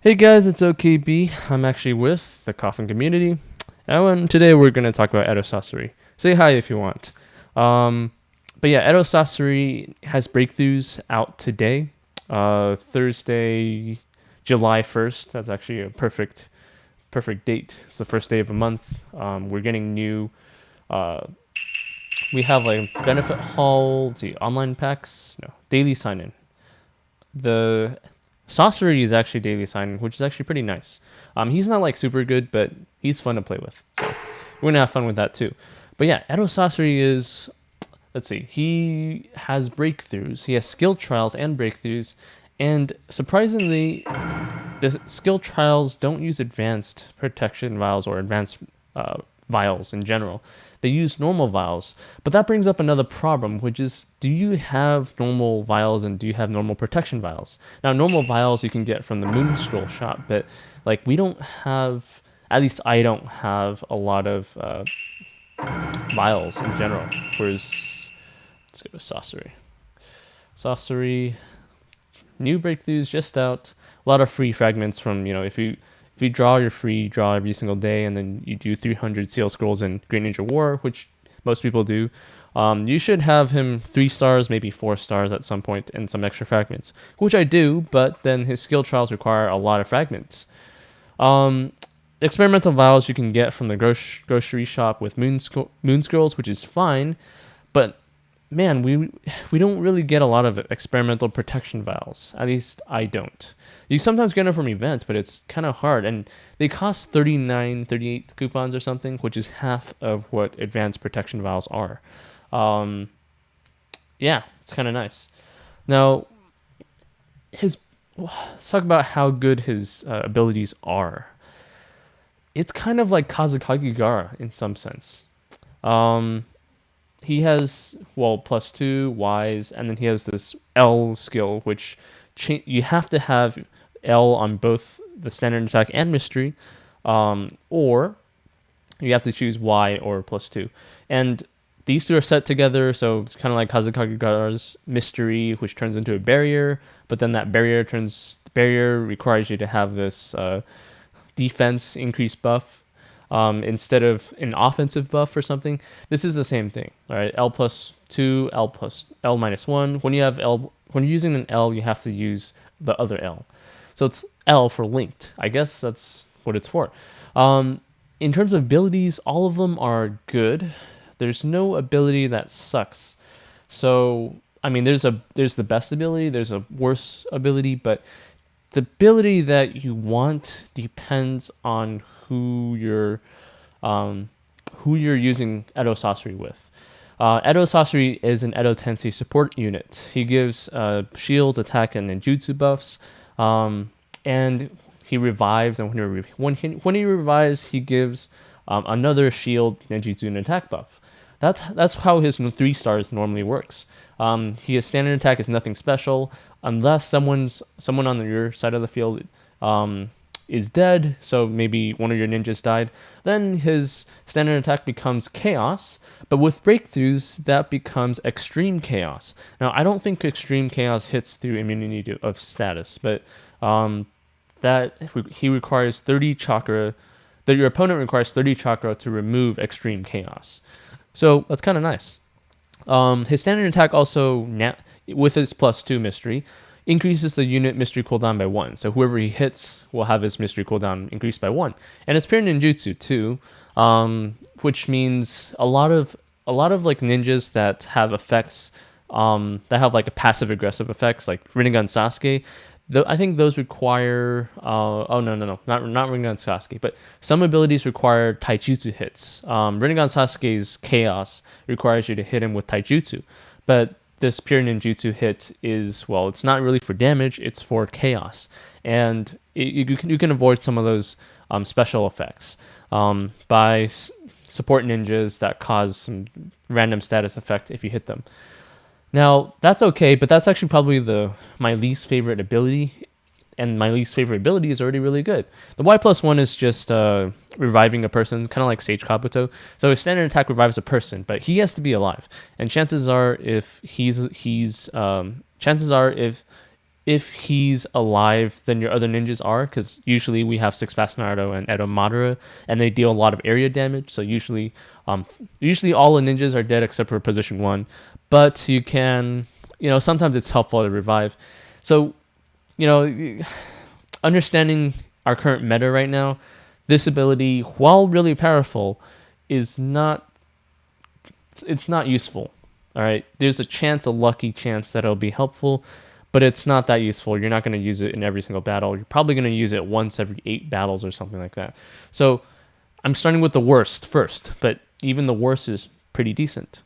Hey guys, it's OKB. I'm actually with the Coffin community, and today we're going to talk about Edo Sasori. Say hi if you want. Um, but yeah, Edo Sasori has breakthroughs out today, Thursday, July 1st. That's actually a perfect date. It's the first day of a month. We're getting new. Uh, we have like benefit hall. Let's see, online packs. No, daily sign in. The Sasori is actually daily signing, which is actually pretty nice. He's not like super good, but he's fun to play with. So we're gonna have fun with that too. But yeah, Edo Sasori is, let's see, he has breakthroughs. He has skill trials and breakthroughs, and surprisingly, the skill trials don't use advanced protection vials or advanced vials in general. They use normal vials, but that brings up another problem, which is, do you have normal vials and do you have normal protection vials? Now, normal vials you can get from the Moon Scroll shop, but like we don't have, at least I don't have a lot of vials in general. Whereas, let's go to Sasori. Sasori, new breakthroughs just out. A lot of free fragments from, if you draw your free draw every single day and then you do 300 seal scrolls in Great Ninja War, which most people do, you should have him 3 stars, maybe 4 stars at some point, and some extra fragments, which I do, but then his skill trials require a lot of fragments. Experimental vials you can get from the grocery shop with moon scrolls, which is fine, but man, we don't really get a lot of experimental protection vials. At least I don't. You sometimes get them from events, but it's kind of hard, and they cost 39, 38 coupons or something, which is half of what advanced protection vials are. Yeah, it's kind of nice. Now, let's talk about how good his abilities are. It's kind of like Kazukage Gara in some sense. He has, well, +2 Wise, and then he has this L skill, which you have to have L on both the standard attack and mystery, or you have to choose Y or +2. And these two are set together, so it's kind of like Kazukage Gara's mystery, which turns into a barrier, but then that barrier requires you to have this defense increase buff instead of an offensive buff or something. This is the same thing. All right, L+2, L -1. When you're using an L, you have to use the other L. So it's L for linked. I guess that's what it's for. In terms of abilities, all of them are good. There's no ability that sucks. So I mean, there's the best ability, there's a worse ability, but the ability that you want depends on who you're using Edo Sasori with. Edo Sasori is an Edo Tensei support unit. He gives shields, attack, and ninjutsu buffs, and he revives. And when he revives, he gives another shield, ninjutsu, and attack buff. That's how his 3 stars normally works. His standard attack is nothing special unless someone on your side of the field is dead. So maybe one of your ninjas died. Then his standard attack becomes chaos, but with breakthroughs that becomes extreme chaos. Now I don't think extreme chaos hits through immunity of status, but that he requires 30 chakra. That your opponent requires 30 chakra to remove extreme chaos. So that's kind of nice. His standard attack also, with his +2 mystery, increases the unit mystery cooldown by 1. So whoever he hits will have his mystery cooldown increased by 1. And his pure ninjutsu too, which means a lot of like ninjas that have effects, that have like a passive aggressive effects, like Rinnegan Sasuke. I think those require not Rinnegan Sasuke, but some abilities require taijutsu hits. Rinnegan Sasuke's chaos requires you to hit him with taijutsu, but this pure ninjutsu hit is, well, it's not really for damage, it's for chaos, and you can avoid some of those special effects by support ninjas that cause some random status effect if you hit them. Now, that's okay, but that's actually probably my least favorite ability, and my least favorite ability is already really good. The Y+1 is just reviving a person, kind of like Sage Kabuto. So his standard attack revives a person, but he has to be alive. And chances are, if if he's alive than your other ninjas are, because usually we have Six Fast Naruto and Edo Madara, and they deal a lot of area damage. So usually all the ninjas are dead except for position 1, but you can, sometimes it's helpful to revive. So, understanding our current meta right now, this ability, while really powerful, is not useful. All right, there's a lucky chance that it'll be helpful, but it's not that useful. You're not going to use it in every single battle. You're probably going to use it once every 8 battles or something like that. So I'm starting with the worst first, but even the worst is pretty decent.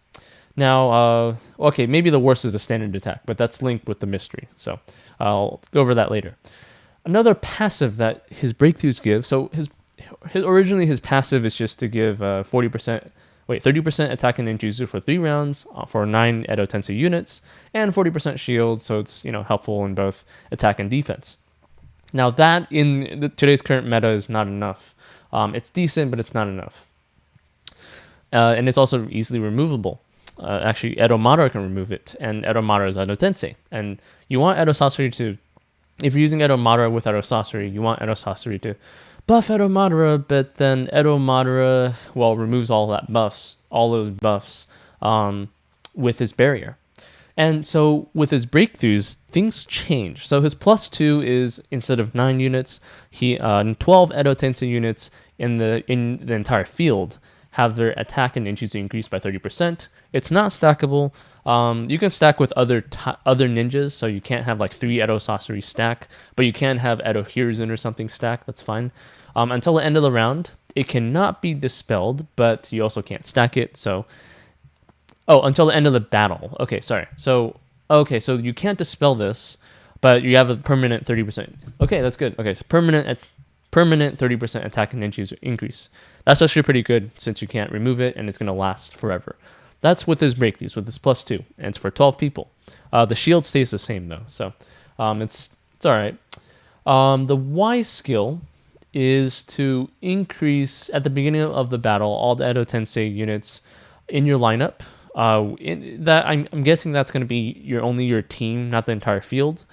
Now, okay, maybe the worst is the standard attack, but that's linked with the mystery. So I'll go over that later. Another passive that his breakthroughs give, so originally his passive is just to give 30% attack and ninjutsu for 3 rounds for 9 Edo Tensei units, and 40% shield, so it's helpful in both attack and defense. Now that in today's current meta is not enough. It's decent, but it's not enough. And it's also easily removable. Actually, Edo Madara can remove it, and Edo Madara is Edo Tensei. And you want Edo Sasori to, if you're using Edo Madara with Edo Sasori, you want Edo Sasori to buff Edo Madara, but then Edo Madara, removes all those buffs with his barrier. And so with his breakthroughs, things change. So his +2 is, instead of 9 units, 12 Edo Tensei units in the entire field have their attack and ninjutsu increased by 30%. It's not stackable. You can stack with other ninjas, so you can't have like 3 Edo Sasori stack, but you can have Edo Hiruzen or something stack. That's fine. Until the end of the round, it cannot be dispelled, but you also can't stack it. So, until the end of the battle. Okay, sorry. So you can't dispel this, but you have a permanent 30%. Okay, that's good. Okay, so permanent 30% attack and ninjutsu increase. That's actually pretty good since you can't remove it and it's going to last forever. That's with his breakthroughs, with his +2, and it's for 12 people. The shield stays the same though, so it's all right. The Y skill is to increase at the beginning of the battle all the Edo Tensei units in your lineup. I'm guessing that's going to be your team, not the entire field.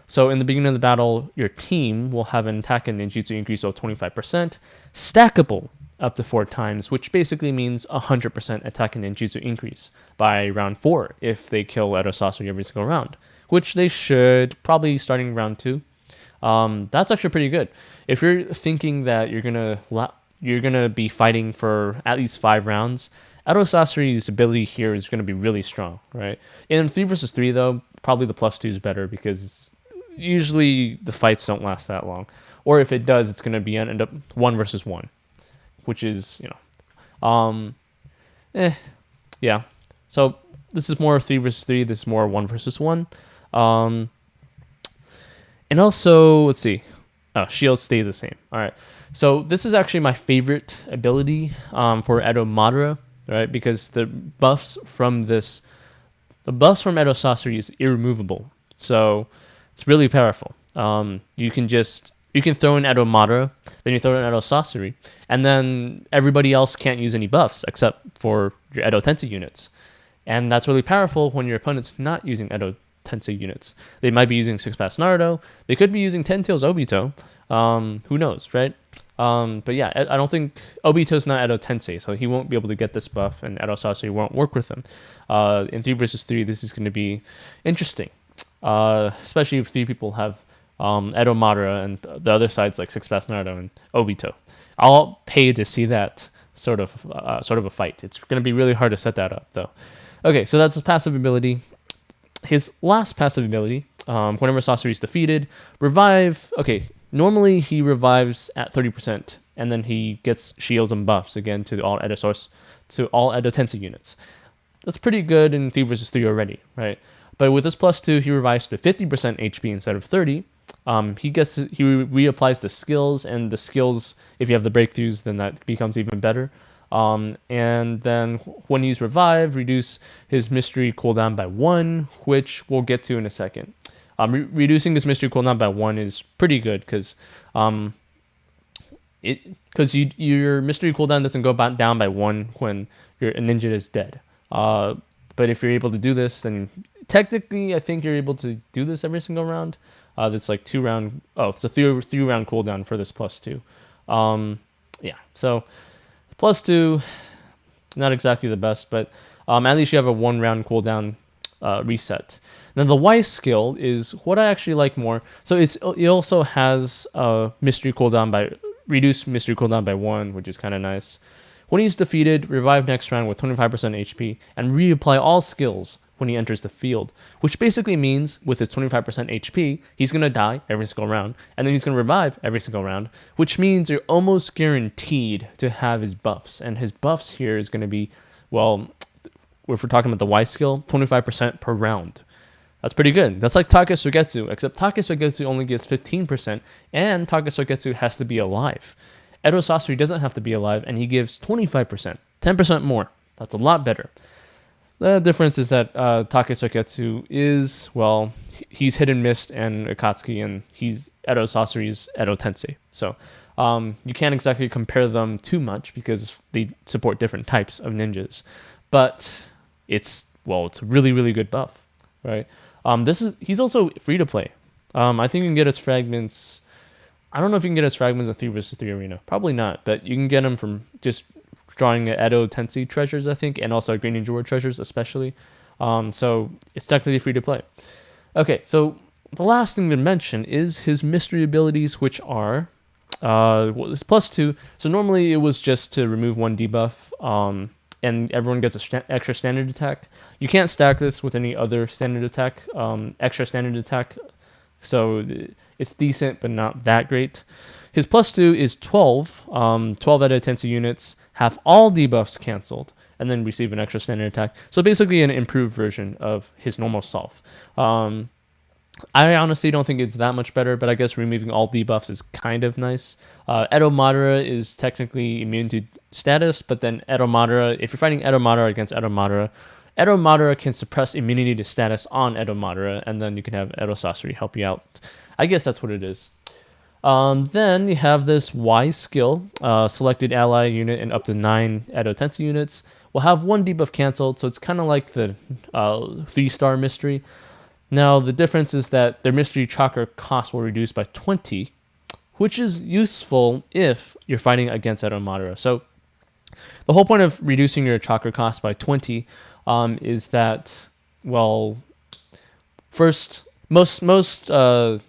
So in the beginning of the battle, your team will have an attack and ninjutsu increase of 25%, stackable up to 4 times, which basically means 100% attack and ninjutsu increase by round 4 if they kill Edo Sasori every single round, which they should, probably starting round 2. That's actually pretty good. If you're thinking that you're gonna be fighting for at least 5 rounds, Edo Sasori's ability here is going to be really strong, right? In 3 versus 3 though, probably the +2 is better because usually the fights don't last that long, or if it does, it's going to end up 1 versus 1, which is yeah. So this is more 3 versus 3. This is more 1 versus 1. And also, let's see. Shields stay the same. All right. So this is actually my favorite ability for Edo Madara, right? Because the buffs from Edo Sasori is irremovable. So it's really powerful. You can throw in Edo Madara, then you throw in Edo Sasori, and then everybody else can't use any buffs except for your Edo Tensei units. And that's really powerful when your opponent's not using Edo Tensei units. They might be using Six Fast Naruto. They could be using Ten Tails Obito. Who knows, right? But yeah, I don't think Obito's not Edo Tensei, so he won't be able to get this buff, and Edo Sasori won't work with him. In 3 versus 3, this is going to be interesting, especially if 3 people have Edo Madara and the other side's like Six Fast Naruto and Obito. I'll pay to see that sort of a fight. It's going to be really hard to set that up, though. Okay, so that's his passive ability. His last passive ability, whenever Sasori is defeated, revive. Okay, normally he revives at 30%, and then he gets shields and buffs again to all Edo Tensei units. That's pretty good in 3 versus 3 already, right? But with this +2, he revives to 50% HP instead of 30. He reapplies the skills, and the skills, if you have the breakthroughs, then that becomes even better. And then when he's revived, reduce his mystery cooldown by 1, which we'll get to in a second. Reducing his mystery cooldown by 1 is pretty good because your mystery cooldown doesn't go down by 1 when your ninja is dead. But if you're able to do this, then technically I think you're able to do this every single round. That's like 2-round. Oh, it's a three round cooldown for this +2. Yeah, so +2, not exactly the best, but at least you have a 1-round cooldown reset. Now the Y skill is what I actually like more. So it also has a reduced mystery cooldown by 1, which is kind of nice. When he's defeated, revive next round with 25% HP and reapply all skills when he enters the field, which basically means with his 25% HP, he's going to die every single round, and then he's going to revive every single round, which means you're almost guaranteed to have his buffs. And his buffs here is going to be, well, if we're talking about the Y skill, 25% per round. That's pretty good. That's like Take Sugetsu, except Take Sugetsu only gives 15%, and Take Sugetsu has to be alive. Edo Sasori doesn't have to be alive, and he gives 25%, 10% more. That's a lot better. The difference is that Take Sugetsu is, well, he's Hidden Mist and Akatsuki, and he's Edo Sasori's Edo Tensei. So you can't exactly compare them too much because they support different types of ninjas. But it's a really, really good buff, right? He's also free to play. I think you can get his fragments. I don't know if you can get his fragments in 3 vs 3 arena. Probably not, but you can get them from just drawing Edo Tensei treasures, I think, and also Green Ninja War treasures, especially. So it's technically free to play. Okay, so the last thing to mention is his mystery abilities, which are it's +2. So normally it was just to remove 1 debuff, and everyone gets an extra standard attack. You can't stack this with any other standard attack, extra standard attack. So it's decent, but not that great. His +2 is 12. 12 Edo Tensei units have all debuffs canceled and then receive an extra standard attack. So basically an improved version of his normal self. I honestly don't think it's that much better, but I guess removing all debuffs is kind of nice. Edo Madara is technically immune to status, but then Edo Madara, if you're fighting Edo Madara against Edo Madara can suppress immunity to status on Edo Madara, and then you can have Edo Sasori help you out. I guess that's what it is. Then you have this Y skill. Selected ally unit and up to 9 Edo Tensei units will have 1 debuff canceled, so it's kind of like the 3-star mystery. Now, the difference is that their mystery chakra cost will reduce by 20, which is useful if you're fighting against Edo Madara. So the whole point of reducing your chakra cost by 20 is that, well, first, most ninjas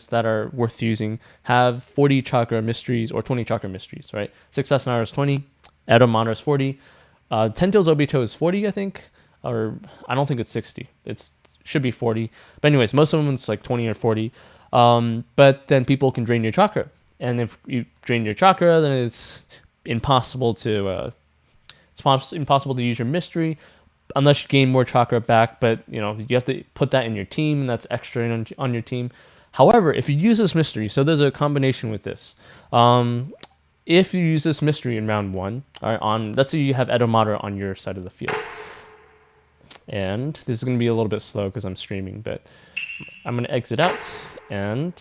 that are worth using have 40 chakra mysteries or 20 chakra mysteries, right? 6 Pass Naruto is 20, Edo Madara is 40, Ten Tails Obito is 40, I think, or I don't think it's 60. It should be 40. But anyways, most of them it's like 20 or 40. But then people can drain your chakra, and if you drain your chakra, then it's impossible to use your mystery unless you gain more chakra back. But you have to put that in your team, and that's extra on your team. However, if you use this mystery, so there's a combination with this. If you use this mystery in round 1, let's say you have Edo Madara on your side of the field, and this is going to be a little bit slow because I'm streaming, but I'm going to exit out and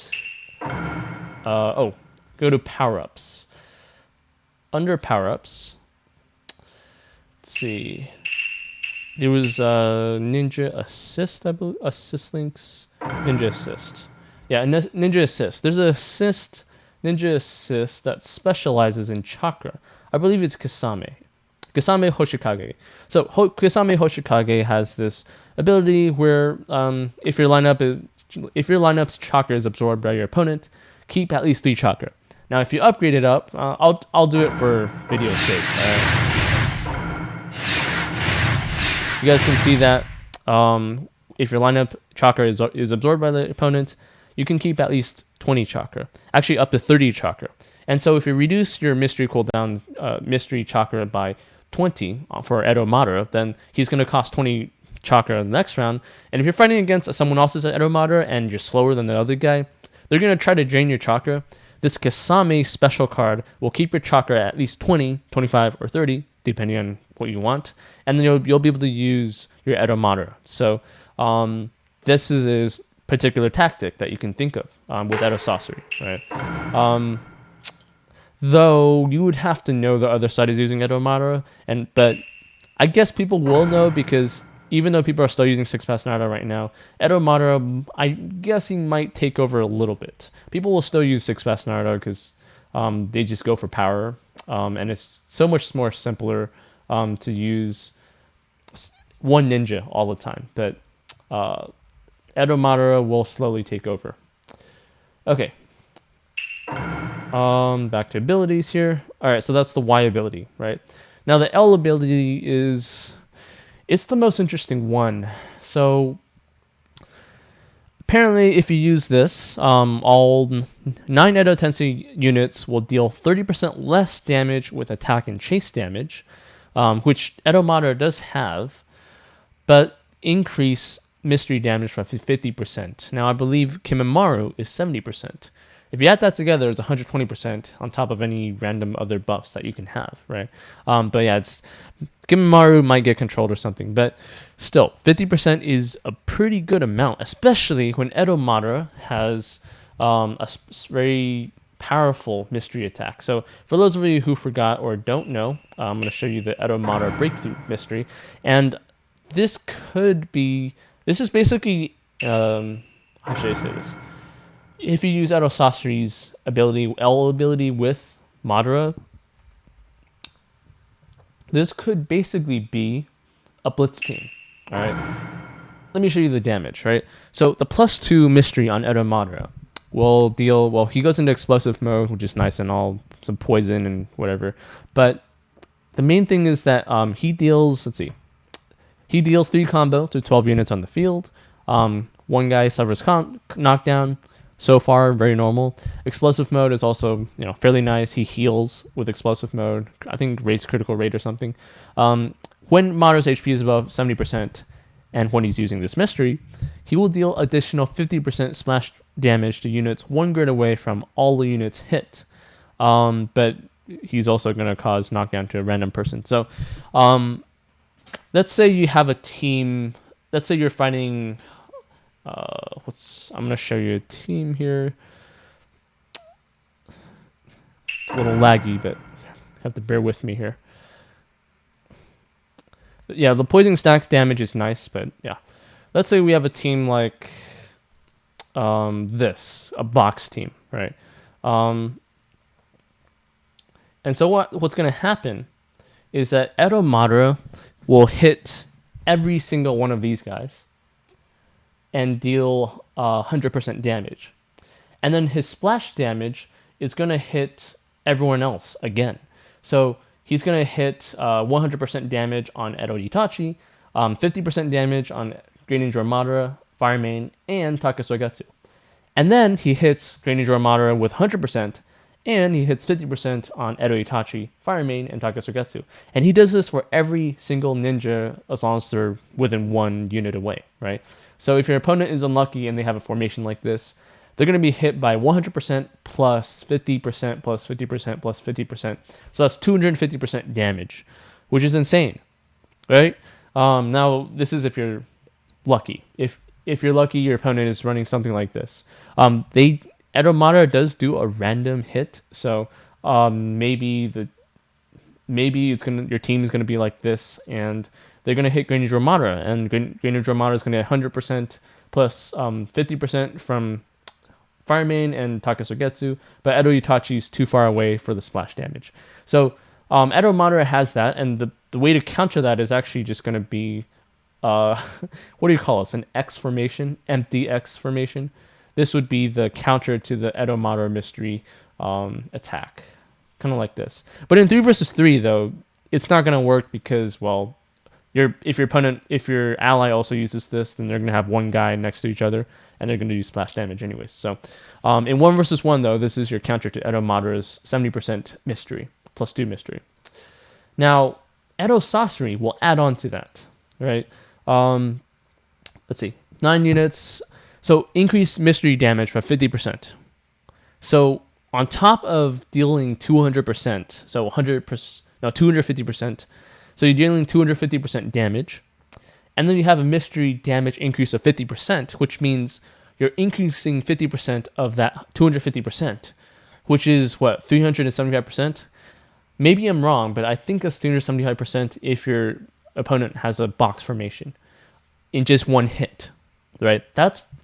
go to power-ups. Under power-ups, let's see. There was Ninja Assist, I believe. Assist links. Ninja Assist. Yeah, Ninja Assist. There's a Ninja Assist that specializes in chakra. I believe it's Kisame Hoshikage. So Kisame Hoshikage has this ability where if your lineup's chakra is absorbed by your opponent, keep at least 3 chakra. Now, if you upgrade it up, I'll do it for video's sake. You guys can see that if your lineup chakra is absorbed by the opponent, you can keep at least 20 chakra, actually up to 30 chakra. And so if you reduce your mystery cooldown, mystery chakra by 20 for Edo Madara, then he's going to cost 20 chakra in the next round. And if you're fighting against someone else's Edo Madara and you're slower than the other guy, they're going to try to drain your chakra. This Kisame special card will keep your chakra at least 20, 25, or 30, depending on what you want. And then you'll be able to use your Edo Madara. So this is a particular tactic that you can think of with Edo Sasori, right? Though you would have to know the other side is using Edo Madara, but I guess people will know because even though people are still using 6-pass Naruto right now, Edo Madara, I'm guessing, might take over a little bit. People will still use 6-pass Naruto because they just go for power, and it's so much more simpler to use one ninja all the time. But Edo Madara will slowly take over. Okay. Back to abilities here. All right, so that's the Y ability, right? Now the L ability it's the most interesting one. So apparently, if you use this, all 9 Edo Tensei units will deal 30% less damage with attack and chase damage, which Edo Madara does have, but increase mystery damage by 50%. Now, I believe Kimimaro is 70%. If you add that together, it's 120% on top of any random other buffs that you can have, right? But yeah, it's Kimimaro might get controlled or something, but still, 50% is a pretty good amount, especially when Edo Madara has very powerful mystery attack. So for those of you who forgot or don't know, I'm going to show you the Edo Madara breakthrough mystery, and this is basically, how should I say this? If you use Edo Sasori's L ability with Madara, this could basically be a blitz team. All right. Let me show you the damage, right? So the +2 mystery on Edo Madara will deal, well, he goes into explosive mode, which is nice and all, some poison and whatever. But the main thing is that he deals 3 combo to 12 units on the field. One guy suffers knockdown. So far, very normal. Explosive mode is also, fairly nice. He heals with explosive mode. I think raise critical rate or something. When Madara's HP is above 70%, and when he's using this mystery, he will deal additional 50% splash damage to units 1 grid away from all the units hit. But he's also going to cause knockdown to a random person. So, let's say you have a team. Let's say you're fighting. I'm going to show you a team here. It's a little laggy, but you have to bear with me here. But yeah, the poison stack damage is nice, but yeah. Let's say we have a team like a box team, right? And so what's going to happen is that Edo Madara will hit every single one of these guys and deal 100% damage. And then his splash damage is going to hit everyone else again. So he's going to hit 100% damage on Edo Itachi, 50% damage on Great Ninja Madara, Fire Main, and Takasogetsu. And then he hits Great Ninja Madara with 100%, and he hits 50% on Edo Itachi, Fire Main, and Takasogetsu. And he does this for every single ninja as long as they're within 1 unit away, right? So if your opponent is unlucky and they have a formation like this, they're going to be hit by 100% plus 50% plus 50% plus 50%. So that's 250% damage, which is insane, right? Now, this is if you're lucky. If you're lucky, your opponent is running something like this. Edo Madara does do a random hit, so maybe your team is gonna be like this, and they're gonna hit Great Ninja Madara, and Great Ninja Madara is gonna get 100% plus 50% from Fire Main and Takasogetsu, but Edo Itachi is too far away for the splash damage. So Edo Madara has that, and the way to counter that is actually just gonna be what do you call this? An X formation, empty X formation. This would be the counter to the Edo Madara mystery attack, kind of like this. But in 3 versus 3, though, it's not going to work because, well, if your ally also uses this, then they're going to have one guy next to each other, and they're going to do splash damage anyways. So in 1 versus 1, though, this is your counter to Edo Madara's 70% mystery, +2 mystery. Now, Edo Sasori will add on to that, right? Let's see, 9 units. So increase mystery damage by 50%. So on top of dealing 200%, so 250%. So you're dealing 250% damage, and then you have a mystery damage increase of 50%, which means you're increasing 50% of that 250%, which is what, 375%? Maybe I'm wrong, but I think it's 375% if your opponent has a box formation. in just one hit, right?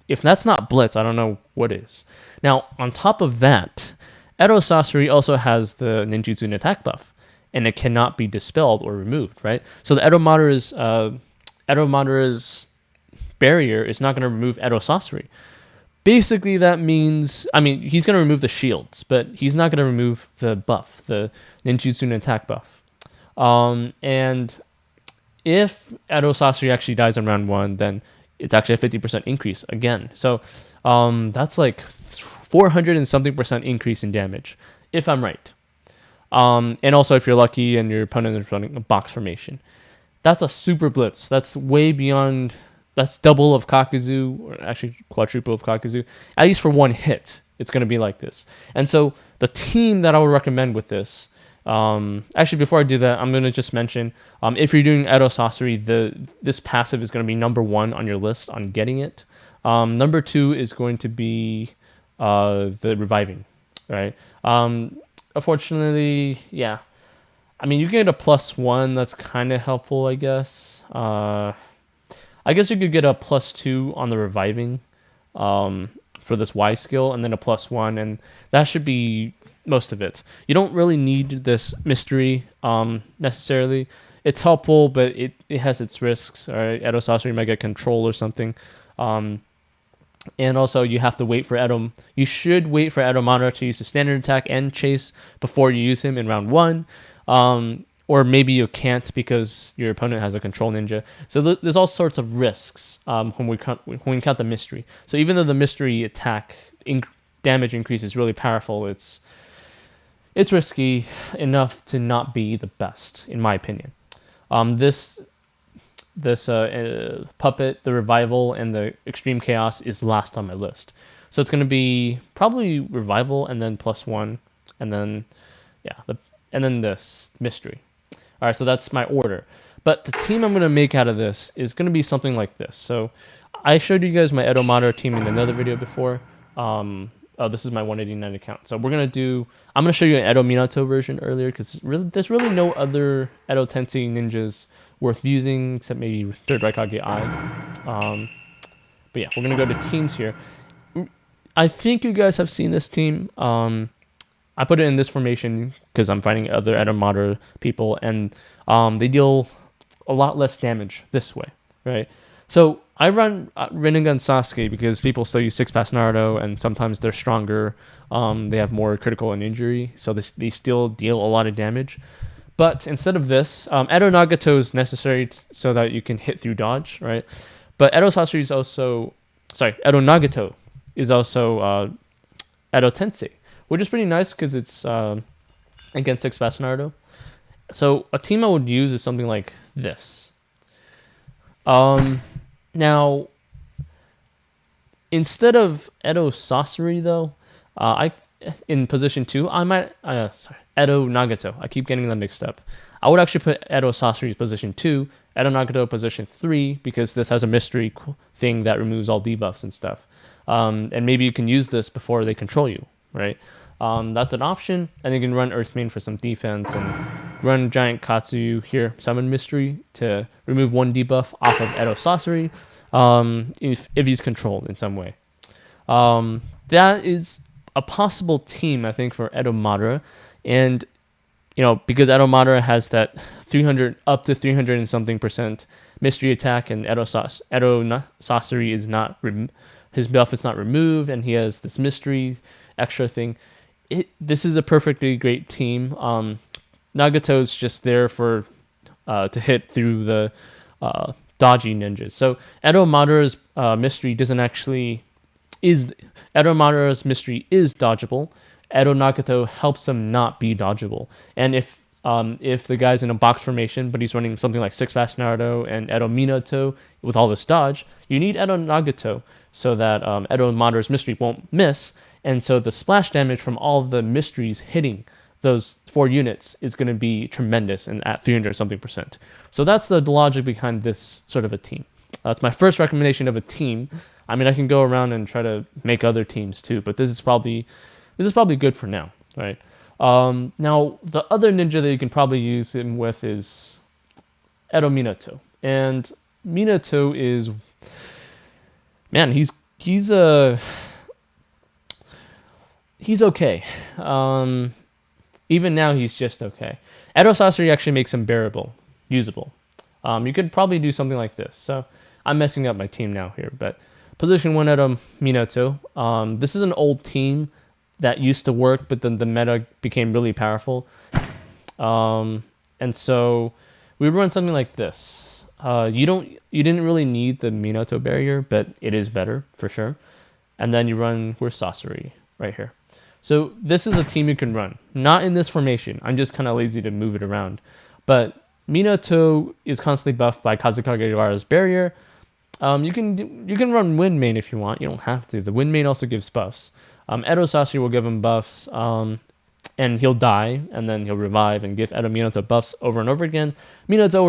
If that's not Blitz, I don't know what is. Now, on top of that, Edo Sasori also has the ninjutsu and attack buff, and it cannot be dispelled or removed, right? So the Edo Madara's barrier is not going to remove Edo Sasori. Basically, that means, I mean, he's going to remove the shields, but he's not going to remove the buff, the ninjutsu and attack buff. And if Edo Sasori actually dies in round 1, then it's actually a 50% increase again. So that's like 400 and something % increase in damage, if I'm right. And also if you're lucky and your opponent is running a box formation. That's a super blitz. That's way beyond, that's double of Kakuzu, or actually quadruple of Kakuzu. At least for one hit, it's going to be like this. And so the team that I would recommend with this, actually before I do that, I'm going to just mention, if you're doing Edo Sasori, this passive is going to be number 1 on your list on getting it. Number 2 is going to be the reviving, right? Unfortunately, yeah. I mean, you get a +1. That's kind of helpful, I guess. I guess you could get a +2 on the reviving for this Y skill, and then a +1, and that should be most of it. You don't really need this mystery necessarily. It's helpful, but it has its risks. All right, Edo Sasori might get control or something. And also, you have to wait for Edo. You should wait for Edo Madara to use the standard attack and chase before you use him in round 1. Or maybe you can't because your opponent has a control ninja. So there's all sorts of risks when we count the mystery. So even though the mystery attack damage increase is really powerful, it's risky enough to not be the best, in my opinion. This puppet, the revival, and the extreme chaos is last on my list. So it's going to be probably revival and then +1, and then and then this mystery. All right, so that's my order. But the team I'm going to make out of this is going to be something like this. So I showed you guys my Edo Madara team in another video before. This is my 189 account. So I'm going to show you an Edo Minato version earlier because there's really no other Edo Tensei ninjas worth using except maybe Third Raikage Ai. But yeah, we're going to go to teams here. I think you guys have seen this team. I put it in this formation because I'm fighting other Edo Madara people, and they deal a lot less damage this way, right? So I run Rinnegan Sasuke because people still use 6-pass Naruto, and sometimes they're stronger. They have more critical and injury, so they still deal a lot of damage. But instead of this, Edo Nagato is necessary so that you can hit through dodge, right? But Edo Sasori is also, Edo Nagato is also Edo Tensei, which is pretty nice because it's against 6-pass Naruto. So a team I would use is something like this. Now, instead of Edo Sasori though, in position 2, I might Edo Nagato. I keep getting them mixed up. I would actually put Edo Sasori in position 2, Edo Nagato position 3 because this has a mystery thing that removes all debuffs and stuff. And maybe you can use this before they control you, right? That's an option, and you can run Earthmain for some defense and run Giant Katsu here, Summon Mystery, to remove 1 debuff off of Edo Sasori if he's controlled in some way. That is a possible team, I think, for Edo Madara, and because Edo Madara has that 300 up to 300 and something % mystery attack, and Edo Sasori is not his buff is not removed, and he has this mystery extra thing. This is a perfectly great team. Nagato's just there for to hit through the dodgy ninjas. So Edo Madara's mystery Edo Madara's mystery is dodgeable. Edo Nagato helps him not be dodgeable. And if the guy's in a box formation, but he's running something like 6-pass Naruto and Edo Minato with all this dodge, you need Edo Nagato so that Edo Madara's mystery won't miss. And so the splash damage from all the mysteries hitting those 4 units is going to be tremendous and at 300-something %. So that's the logic behind this sort of a team. That's my first recommendation of a team. I mean, I can go around and try to make other teams too, but this is probably good for now, right? Now, the other ninja that you can probably use him with is Edo Minato. And Minato is, man, he's okay. Even now, he's just okay. Edo Sasori actually makes him bearable, usable. You could probably do something like this. So I'm messing up my team now here, but position 1 Edo Minato. This is an old team that used to work, but then the meta became really powerful. And so we run something like this. You didn't really need the Minato barrier, but it is better for sure. And then you run, where's Sasori? Right here. So this is a team you can run. Not in this formation. I'm just kind of lazy to move it around. But Minato is constantly buffed by Kazekage barrier. You can run Wind Main if you want. You don't have to. The Wind Main also gives buffs. Edo Sasori will give him buffs. And he'll die, and then he'll revive and give Edo Minato buffs over and over again. Minato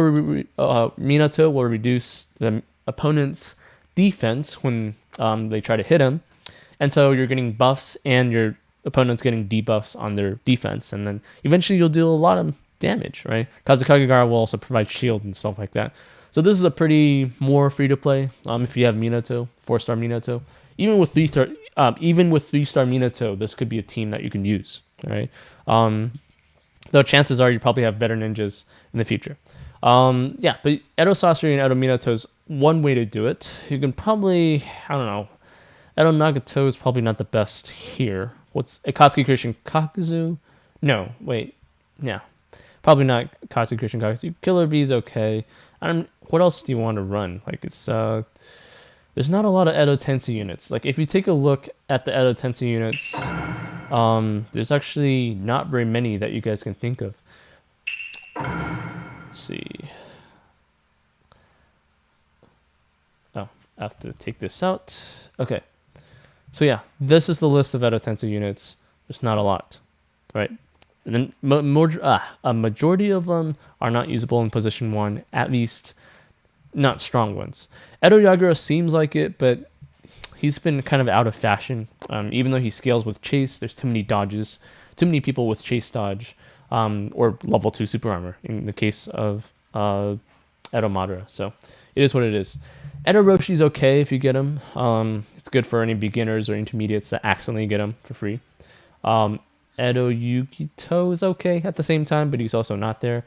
will reduce the opponent's defense when they try to hit him. And so you're getting buffs and your opponent's getting debuffs on their defense. And then eventually you'll deal a lot of damage, right? Kazekage will also provide shield and stuff like that. So this is a pretty more free-to-play if you have Minato, 4-star Minato. Even with 3-star Minato, this could be a team that you can use, right? Though chances are you probably have better ninjas in the future. But Edo Sasori and Edo Minato is one way to do it. You can probably, I don't know, Edo Nagato is probably not the best here. What's Akatsuki Christian Kakuzu? No, wait. Yeah. Probably not Akatsuki Christian Kakuzu. Killer Bee is okay. What else do you want to run? Like, it's there's not a lot of Edo Tensei units. Like, if you take a look at the Edo Tensei units, there's actually not very many that you guys can think of. Let's see. Oh, I have to take this out. Okay. So yeah, this is the list of Edo Tensei units. There's not a lot, right? And then a majority of them are not usable in position 1, at least not strong ones. Edo Yagura seems like it, but he's been kind of out of fashion. Even though he scales with chase, there's too many dodges, too many people with chase dodge, or level 2 super armor in the case of Edo Madara. So it is what it is. Edo Roshi's okay if you get him. It's good for any beginners or intermediates that accidentally get him for free. Edo Yukito is okay at the same time, but he's also not there.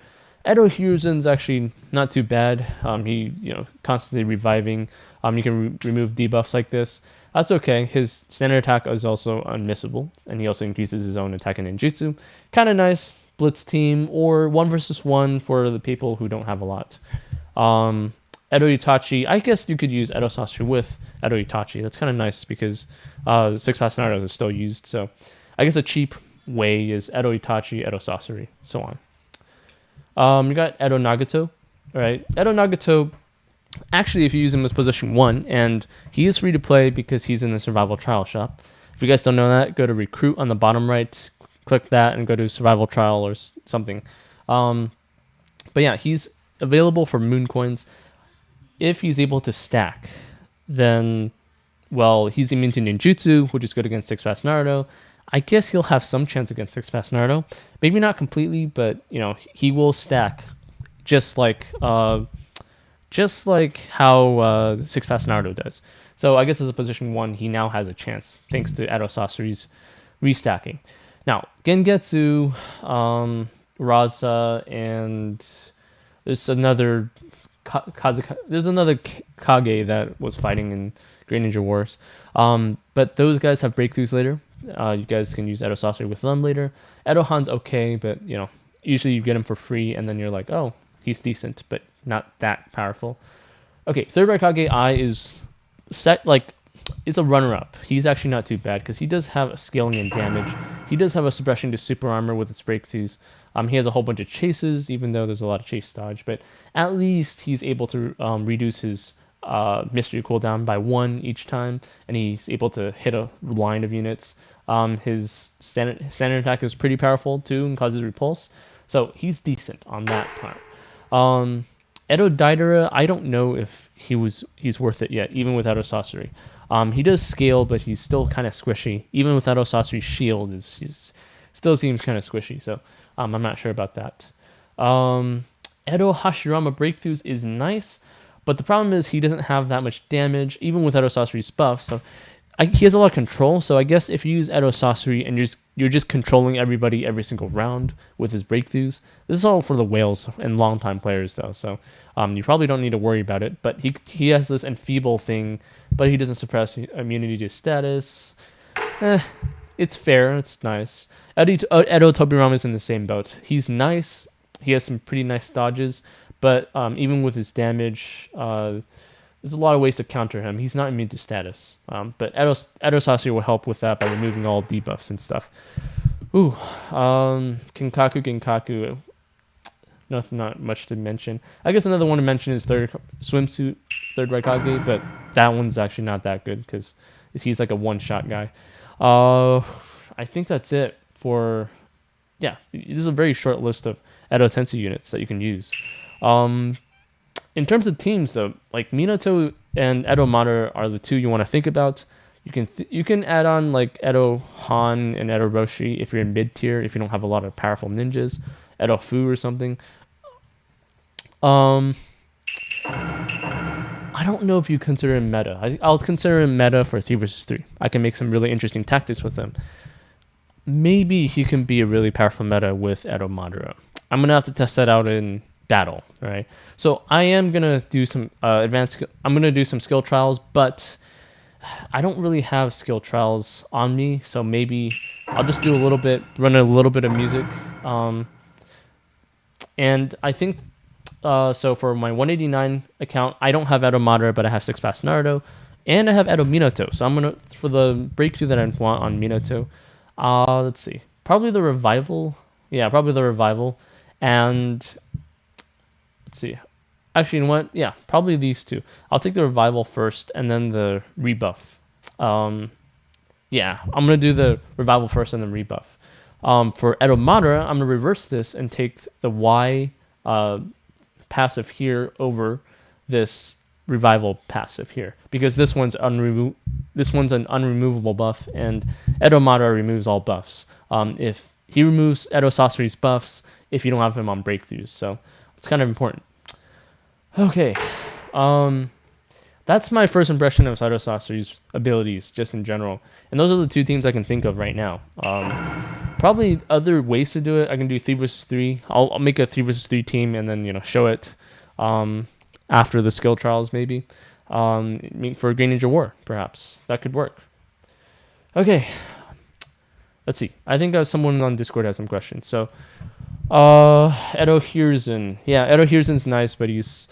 Edo Hiruzen's actually not too bad. He constantly reviving. You can remove debuffs like this. That's okay. His standard attack is also unmissable, and he also increases his own attack and ninjutsu. Kind of nice blitz team, or 1 versus 1 for the people who don't have a lot. Edo Itachi, I guess you could use Edo Sasori with Edo Itachi. That's kind of nice because 6-pass Naruto is still used. So I guess a cheap way is Edo Itachi, Edo Sasori, so on. You got Edo Nagato, right? Edo Nagato, actually, if you use him as position 1, and he is free to play because he's in the survival trial shop. If you guys don't know that, go to recruit on the bottom right, click that, and go to survival trial or something. But yeah, he's available for moon coins. If he's able to stack, then, well, he's immune to ninjutsu, which is good against 6-pass Naruto. I guess he'll have some chance against 6-pass Naruto. Maybe not completely, but he will stack just like how 6-pass Naruto does. So I guess as a position 1, he now has a chance thanks to Edo Sasori's restacking. Now Gengetsu, Raza, and there's another Kage that was fighting in Great Ninja Wars. But those guys have breakthroughs later. You guys can use Edo Sasori with them later. Edo Han's okay, but usually you get him for free, and then you're like, oh, he's decent, but not that powerful. Okay, Third Right Kage I is set it's a runner-up. He's actually not too bad because he does have a scaling and damage. He does have a suppression to super armor with its breakthroughs. He has a whole bunch of chases, even though there's a lot of chase dodge, but at least he's able to reduce his mystery cooldown by 1 each time, and he's able to hit a line of units. His standard attack is pretty powerful too and causes repulse, so he's decent on that part. Edo Daidara, I don't know if he's worth it yet, even with Edo Sasori. He does scale, but he's still kind of squishy. Even with Edo Sasori's shield, he's still seems kind of squishy, so I'm not sure about that. Edo Hashirama breakthroughs is nice, But the problem is he doesn't have that much damage, even with Edo Sasori's buff. So he has a lot of control. So I guess if you use Edo Sasori and you're just controlling everybody every single round with his breakthroughs, this is all for the whales and long-time players, though. So you probably don't need to worry about it. But he has this enfeeble thing, but he doesn't suppress immunity to status. It's fair. It's nice. Edo Tobirama is in the same boat. He's nice. He has some pretty nice dodges, but even with his damage, there's a lot of ways to counter him. He's not immune to status. But Edo Sasori will help with that by removing all debuffs and stuff. Ooh, Kinkaku. Not much to mention. I guess another one to mention is third Raikage, but that one's actually not that good because he's like a one-shot guy. I think that's it for... Yeah, this is a very short list of Edo Tensei units that you can use. In terms of teams, though, like Minato and Edo Madara are the two you want to think about. You can add on like Edo Han and Edo Roshi if you're in mid tier, if you don't have a lot of powerful ninjas, Edo Fu or something. I don't know if you consider him meta. I'll consider him meta for 3 versus 3. I can make some really interesting tactics with him. Maybe he can be a really powerful meta with Edo Madara. I'm gonna have to test that out in battle, right? So I am gonna do some I'm gonna do some skill trials, but I don't really have skill trials on me, so maybe I'll just do run a little bit of music. And I think so for my 189 account, I don't have Edo Madara, but I have 6-pass Naruto, and I have Edo Minato. So I'm gonna, for the breakthrough that I want on Minato, let's see, probably the revival. Yeah, probably the revival. And let's see. Actually, you know what? Yeah, probably these two. I'll take the revival first and then the rebuff. Yeah, I'm going to do the revival first and then rebuff. For Edo Madara, I'm going to reverse this and take the Y passive here over this revival passive here. Because this one's an unremovable buff, and Edo Madara removes all buffs. If he removes Edo Sasori's buffs if you don't have him on breakthroughs. So it's kind of important. Okay. That's my first impression of Edo Sasori's abilities, just in general. And those are the two teams I can think of right now. Probably other ways to do it. I can do 3 versus 3. I'll make a 3 versus 3 team and then, show it after the skill trials, maybe. For Green Ninja War, perhaps. That could work. Okay. Let's see. I think someone on Discord has some questions. So, Edo Hiruzen. Yeah, Edo Hiruzen's nice, but he's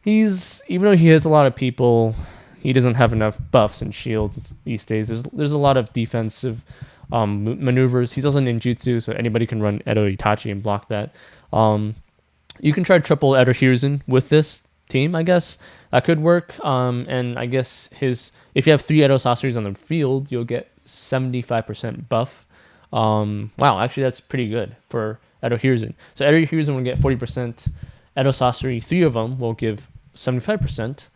even though he hits a lot of people, he doesn't have enough buffs and shields these days. There's a lot of defensive maneuvers. He's also ninjutsu, so anybody can run Edo Itachi and block that. You can try triple Edo Hiruzen with this team, I guess. That could work. And I guess if you have 3 Edo Sasoris on the field, you'll get 75% buff. Wow, actually that's pretty good for Edo Hiruzen. So Edo Hiruzen will get 40%. Edo Sasori, 3 of them will give 75%.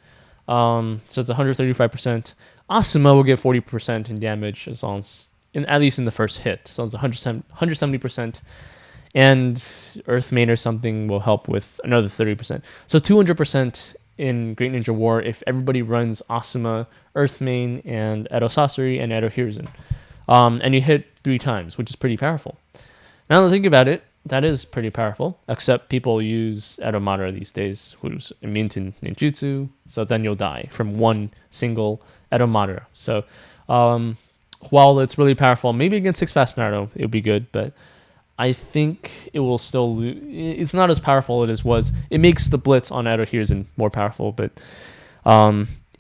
So it's 135%. Asuma will get 40% in damage as long as, at least in the first hit. So it's 170%. And Earthmain or something will help with another 30%. So 200% in Great Ninja War if everybody runs Asuma, Earthmain, and Edo Sasori and Edo Hiruzen. And you hit 3 times, which is pretty powerful. Now that I think about it, that is pretty powerful, except people use Edo Madara these days, who's immune to ninjutsu, so then you'll die from one single Edo Madara. So while it's really powerful, maybe against 6-pass Naruto, it would be good, but I think it will still it's not as powerful as it was. It makes the blitz on Edo Hiruzen more powerful, but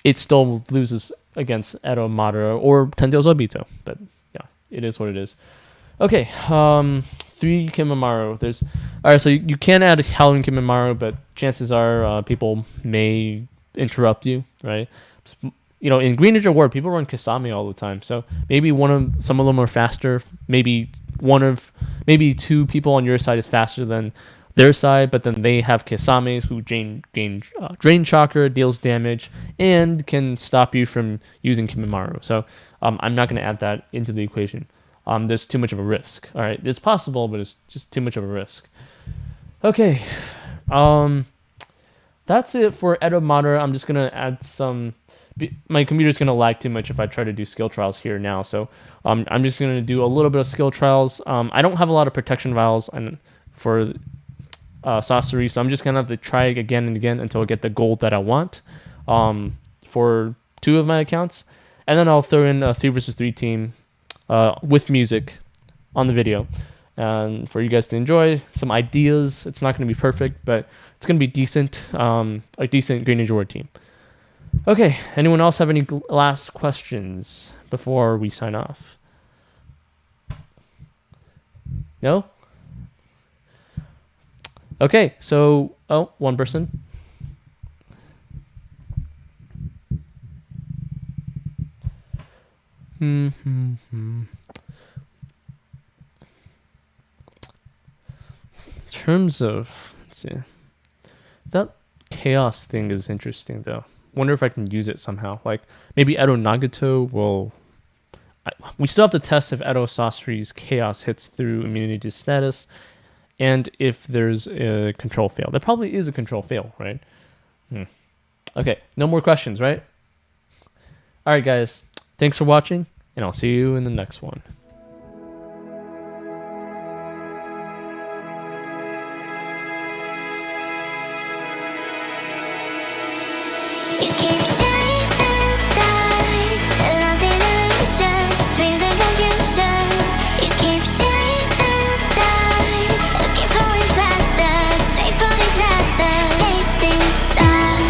it still loses against Edo Madara or Tentails Obito. But yeah, it is what it is. Okay, 3 Kimimaro. Alright, so you can add Halloween Kimimaro, but chances are people may interrupt you, right? In Green Ninja War, people run Kasame all the time, so maybe some of them are faster. Maybe 2 people on your side is faster than their side, but then they have Kasames who drain chakra, deals damage, and can stop you from using Kimimaro. So I'm not going to add that into the equation. There's too much of a risk. All right, it's possible, but it's just too much of a risk. Okay, that's it for Edo Madara. I'm just gonna add some. My computer's gonna lag too much if I try to do skill trials here now. So I'm just gonna do a little bit of skill trials. I don't have a lot of protection vials and for Sasori, so I'm just gonna have to try again and again until I get the gold that I want for 2 of my accounts, and then I'll throw in a 3 versus 3 team with music on the video, and for you guys to enjoy some ideas. It's not gonna be perfect, but it's gonna be decent, a decent Green Ninja Warrior team. Okay, anyone else have any last questions before we sign off? No? Okay, so, one person. In terms of, let's see, that chaos thing is interesting though. Wonder if I can use it somehow. Like maybe Edo Nagato will. We still have to test if Edo Sasori's chaos hits through immunity to status, and if there's a control fail. There probably is a control fail, right? Okay, no more questions, right? All right, guys. Thanks for watching, and I'll see you in the next one. You keep chasing stars, loving illusions, dreams of confusion. You keep chasing stars, keep falling faster, straight for disaster. Chasing stars,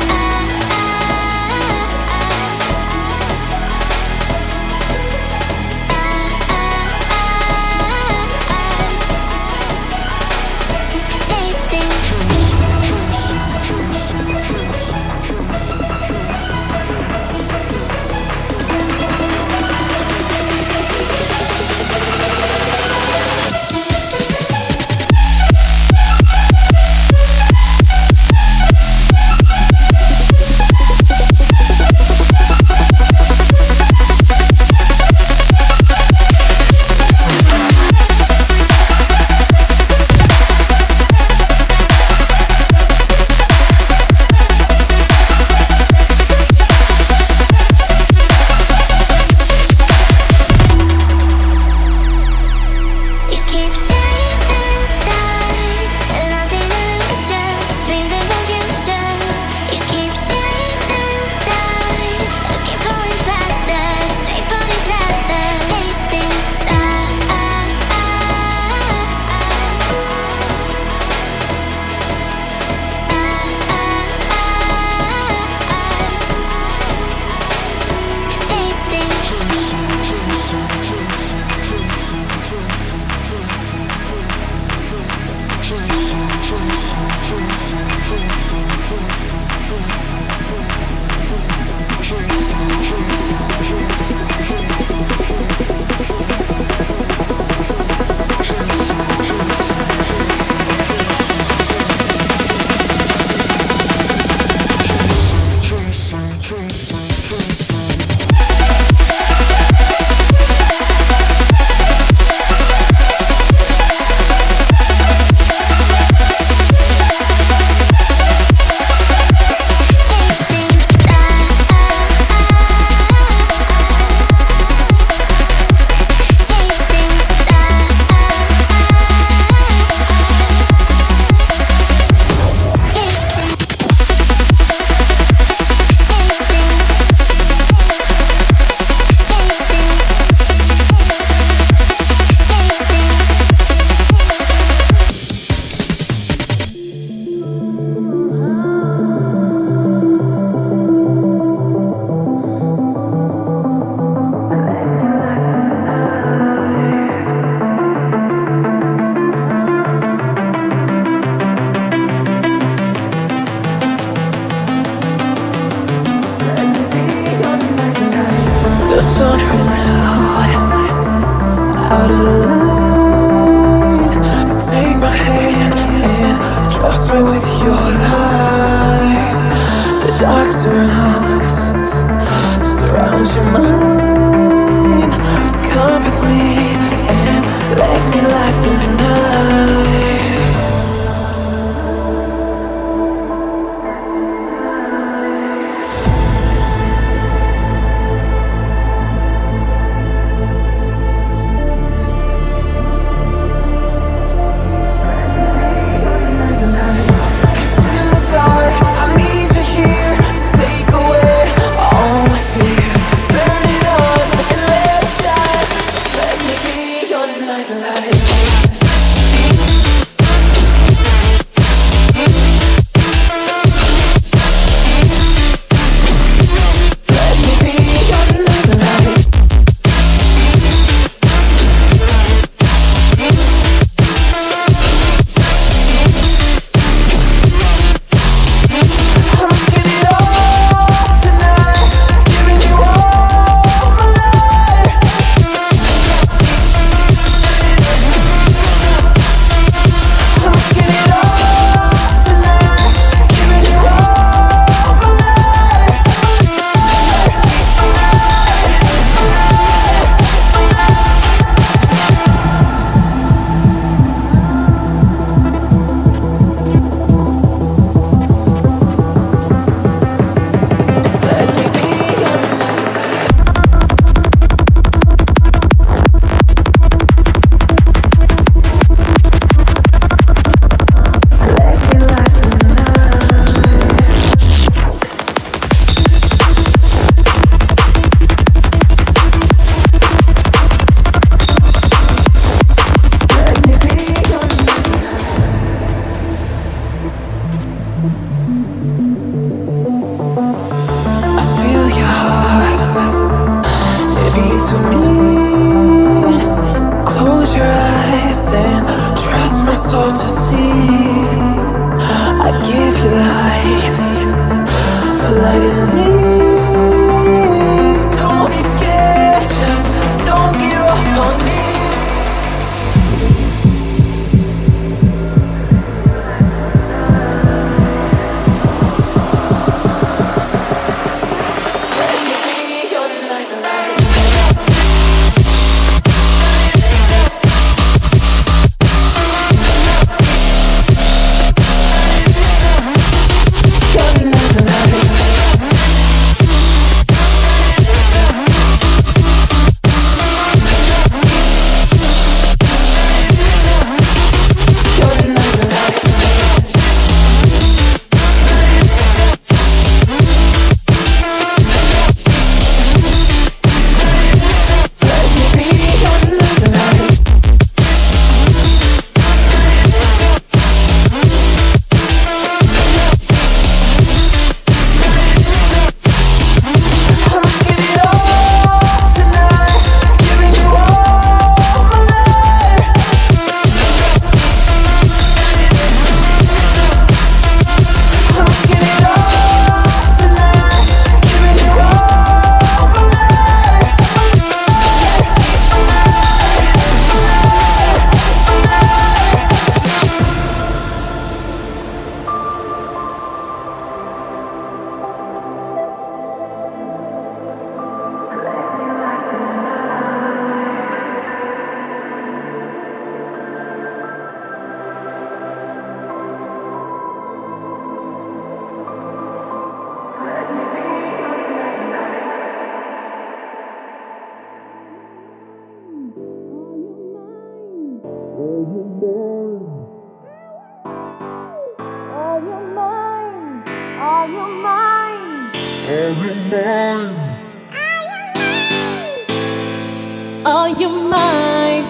Are you mine?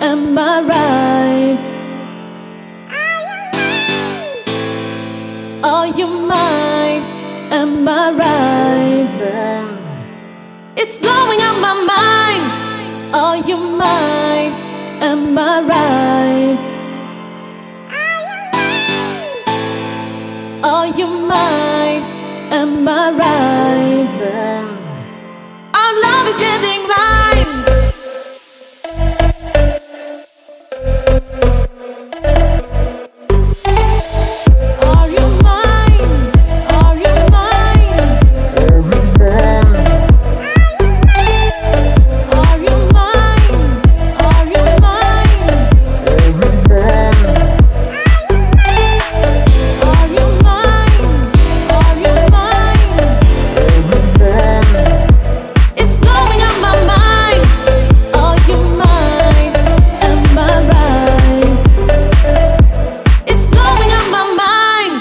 Am I right? Are you mine? Am I right? It's blowing up my mind. Are you mine? Am I right? Are you mine? Am I right? Our love is getting blind. Are you mine? Are you mine? Are you mine? Are you mine? Are you mine? Are you mine? It's blowing up my mind. Are you mine? Am I right? It's blowing up my mind.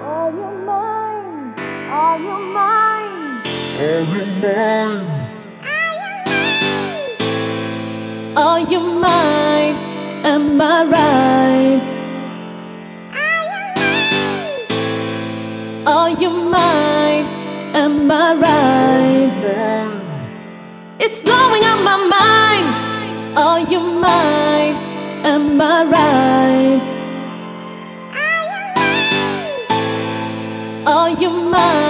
Are you mine? Are you mine? Are you mine? Am I right? Are you mine? Am I right? It's blowing up my mind. Are you mine? Am I right? Are you mine?